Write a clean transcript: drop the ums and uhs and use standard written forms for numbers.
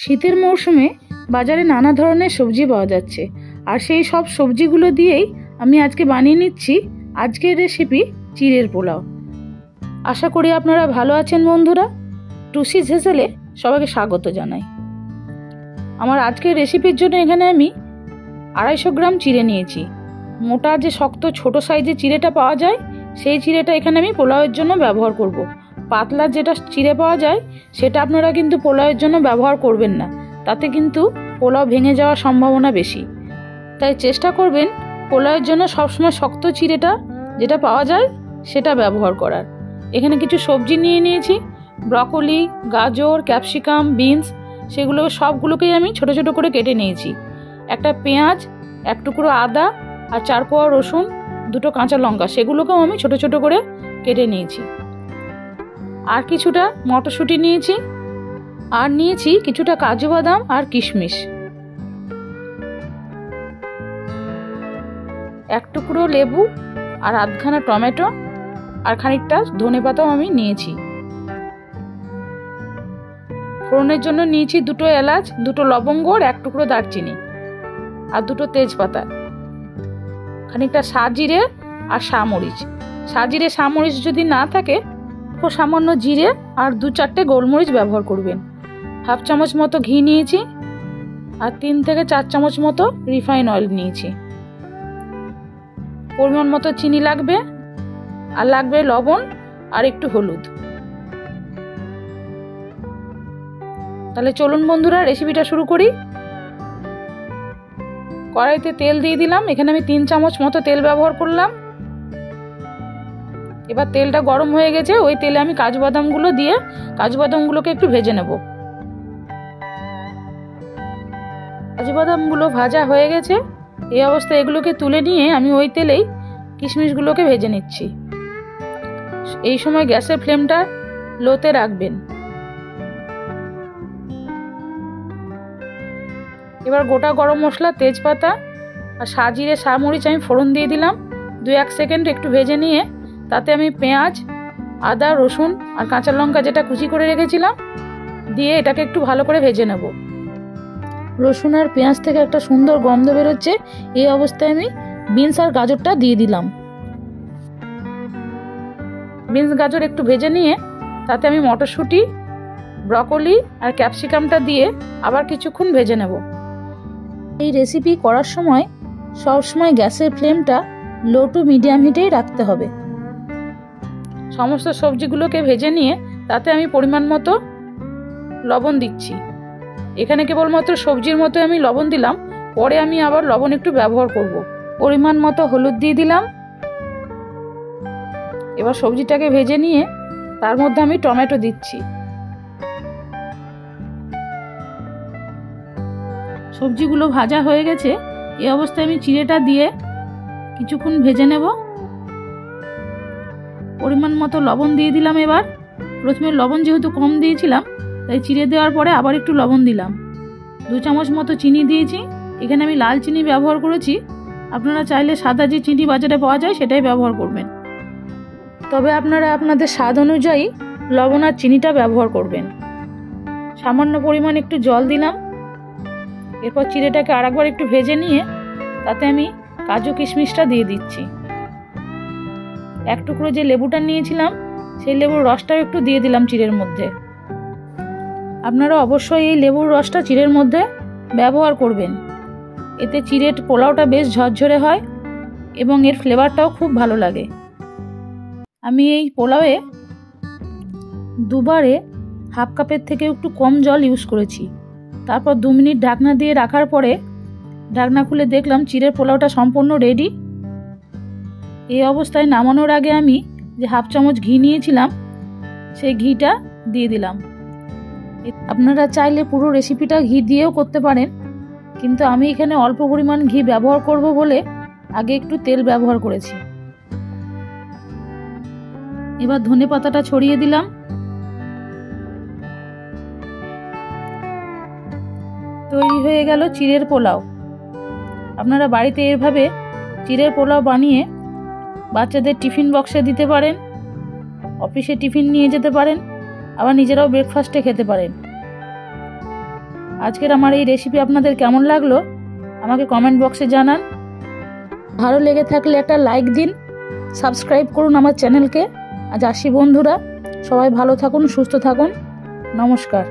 শীতের মৌসুমে বাজারে নানা ধরনের সবজি পাওয়া যাচ্ছে, আর সেই সব সবজিগুলো দিয়েই আমি আজকে বানিয়ে নিচ্ছি আজকের রেসিপি চিড়ের পোলাও। আশা করি আপনারা ভালো আছেন বন্ধুরা। টুসিস হেসেলে সবাইকে স্বাগত জানাই। আমার আজকের রেসিপির জন্য এখানে আমি 250 গ্রাম চিড়ে নিয়েছি। মোটা যে শক্ত ছোট সাইজের চিড়েটা পাওয়া যায় সেই চিড়েটা এখানে আমি পোলাওয়ের জন্য ব্যবহার করব। পাতলা যেটা চিড়ে পাওয়া যায় সেটা আপনারা কিন্তু পোলাওয়ের জন্য ব্যবহার করবেন না, তাতে কিন্তু পোলাও ভেঙে যাওয়ার সম্ভাবনা বেশি। তাই চেষ্টা করবেন পোলাওয়ের জন্য সবসময় শক্ত চিড়েটা যেটা পাওয়া যায় সেটা ব্যবহার করার। এখানে কিছু সবজি নিয়ে নিয়েছি, ব্রকলি, গাজর, ক্যাপসিকাম, বিনস, সেগুলো সবগুলোকেই আমি ছোট ছোট করে কেটে নিয়েছি। একটা পেঁয়াজ, এক টুকরো আদা আর 4 কোয়া রসুন, 2টো কাঁচা লঙ্কা, সেগুলোকেও আমি ছোট ছোট করে কেটে নিয়েছি। আর কিছুটা মটরশুঁটি নিয়েছি, আর নিয়েছি কিছুটা কাজু বাদাম আর কিশমিশ, এক টুকরো লেবু আর আধখানা টমেটো, আর খানিকটা ধনেপাতাও আমি নিয়েছি। ফোড়নের জন্য নিয়েছি 2টো এলাচ, 2টো লবঙ্গ, 1 টুকরো দারচিনি আর 2টো তেজপাতা, খানিকটা সাজিরে আর সামরিচ। সাজিরে সামরিচ যদি না থাকে তো সামান্য জিরে আর 2-4টে গোলমরিচ ব্যবহার করবেন। 1/2 চামচ মতো ঘি নিয়েছি আর 3 থেকে 4 চামচ মতো রিফাইন অয়েল নিয়েছি। পরিমাণ মতো চিনি লাগবে, আর লাগবে লবণ আর একটু হলুদ। তাহলে চলুন বন্ধুরা রেসিপিটা শুরু করি। কড়াইতে তেল দিয়ে দিলাম, এখানে আমি 3 চামচ মতো তেল ব্যবহার করলাম। এবার তেলটা গরম হয়ে গেছে, ওই তেলে আমি কাজু বাদামগুলো দিয়ে কাজু বাদামগুলোকে একটু ভেজে নেব। কাজু বাদামগুলো ভাজা হয়ে গেছে, এই অবস্থায় এগুলোকে তুলে নিয়ে আমি ওই তেলেই কিশমিশগুলোকে ভেজে নিচ্ছি। এই সময় গ্যাসের ফ্লেমটা লোতে রাখবেন। এবার গোটা গরম মশলা, তেজপাতা আর সাজিরে সামরিচ আমি ফোড়ন দিয়ে দিলাম। 2-1 সেকেন্ড একটু ভেজে নিয়ে তাতে আমি পেঁয়াজ, আদা, রসুন আর কাঁচা লঙ্কা যেটা কুচি করে রেখেছিলাম দিয়ে এটাকে একটু ভালো করে ভেজে নেব। রসুন আর পেঁয়াজ থেকে একটা সুন্দর গন্ধ বেরোচ্ছে, এই অবস্থায় আমি বিনস আর গাজরটা দিয়ে দিলাম। বিনস গাজর একটু ভেজে নিয়ে তাতে আমি মটরশুঁটি, ব্রকলি আর ক্যাপসিকামটা দিয়ে আবার কিছুক্ষণ ভেজে নেব। এই রেসিপি করার সময় সবসময় গ্যাসের ফ্লেমটা লো টু মিডিয়াম হিটেই রাখতে হবে। সমস্ত সবজিগুলোকে ভেজে নিয়ে তাতে আমি পরিমাণ মতো লবণ দিচ্ছি। এখানে কেবলমাত্র সবজির মতো আমি লবণ দিলাম, পরে আমি আবার লবণ একটু ব্যবহার করব। পরিমাণ মতো হলুদ দিয়ে দিলাম। এবার সবজিটাকে ভেজে নিয়ে তার মধ্যে আমি টমেটো দিচ্ছি। সবজিগুলো ভাজা হয়ে গেছে, এই অবস্থায় আমি চিড়েটা দিয়ে কিছুক্ষণ ভেজে নেব। পরিমাণ মতো লবণ দিয়ে দিলাম। এবার প্রথমে লবণ যেহেতু কম দিয়েছিলাম তাই চিড়ে দেওয়ার পরে আবার একটু লবণ দিলাম। 2 চামচ মতো চিনি দিয়েছি, এখানে আমি লাল চিনি ব্যবহার করেছি। আপনারা চাইলে সাদা যে চিনি বাজারে পাওয়া যায় সেটাই ব্যবহার করবেন, তবে আপনারা আপনাদের স্বাদ অনুযায়ী লবণ আর চিনিটা ব্যবহার করবেন। সামান্য পরিমাণ একটু জল দিলাম। এরপর চিড়েটাকে আরেকবার একটু ভেজে নিয়ে তাতে আমি কাজু কিশমিশটা দিয়ে দিচ্ছি। 1 টুকরো যে লেবুটা নিয়েছিলাম সেই লেবুর রসটাও একটু দিয়ে দিলাম চিড়ের মধ্যে। আপনারা অবশ্যই এই লেবুর রসটা চিড়ের মধ্যে ব্যবহার করবেন, এতে চিড়ের পোলাওটা বেশ ঝরঝরে হয় এবং এর ফ্লেভারটাও খুব ভালো লাগে। আমি এই পোলাওয়ে দুবারে 1/2 কাপের থেকে একটু কম জল ইউজ করেছি। তারপর 2 মিনিট ঢাকনা দিয়ে রাখার পরে ঢাকনা খুলে দেখলাম চিড়ের পোলাওটা সম্পূর্ণ রেডি। এই অবস্থায় নামানোর আগে আমি যে 1/2 চামচ ঘি নিয়েছিলাম সেই ঘিটা দিয়ে দিলাম। আপনারা চাইলে পুরো রেসিপিটা ঘি দিয়েও করতে পারেন, কিন্তু আমি এখানে অল্প পরিমাণ ঘি ব্যবহার করব বলে আগে একটু তেল ব্যবহার করেছি। এবার ধনেপাতাটা ছড়িয়ে দিলাম। তৈরি হয়ে গেল চিড়ের পোলাও। আপনারা বাড়িতে এভাবে চিড়ের পোলাও বানিয়ে বাচ্চাদের টিফিন বক্সে দিতে পারেন, অফিসে টিফিন নিয়ে যেতে পারেন, আবার নিজেরাও ব্রেকফাস্টে খেতে পারেন। আজকের আমার এই রেসিপি আপনাদের কেমন লাগলো আমাকে কমেন্ট বক্সে জানান। ভালো লেগে থাকলে একটা লাইক দিন, সাবস্ক্রাইব করুন আমার চ্যানেলকে। আজ আসি বন্ধুরা, সবাই ভালো থাকুন, সুস্থ থাকুন, নমস্কার।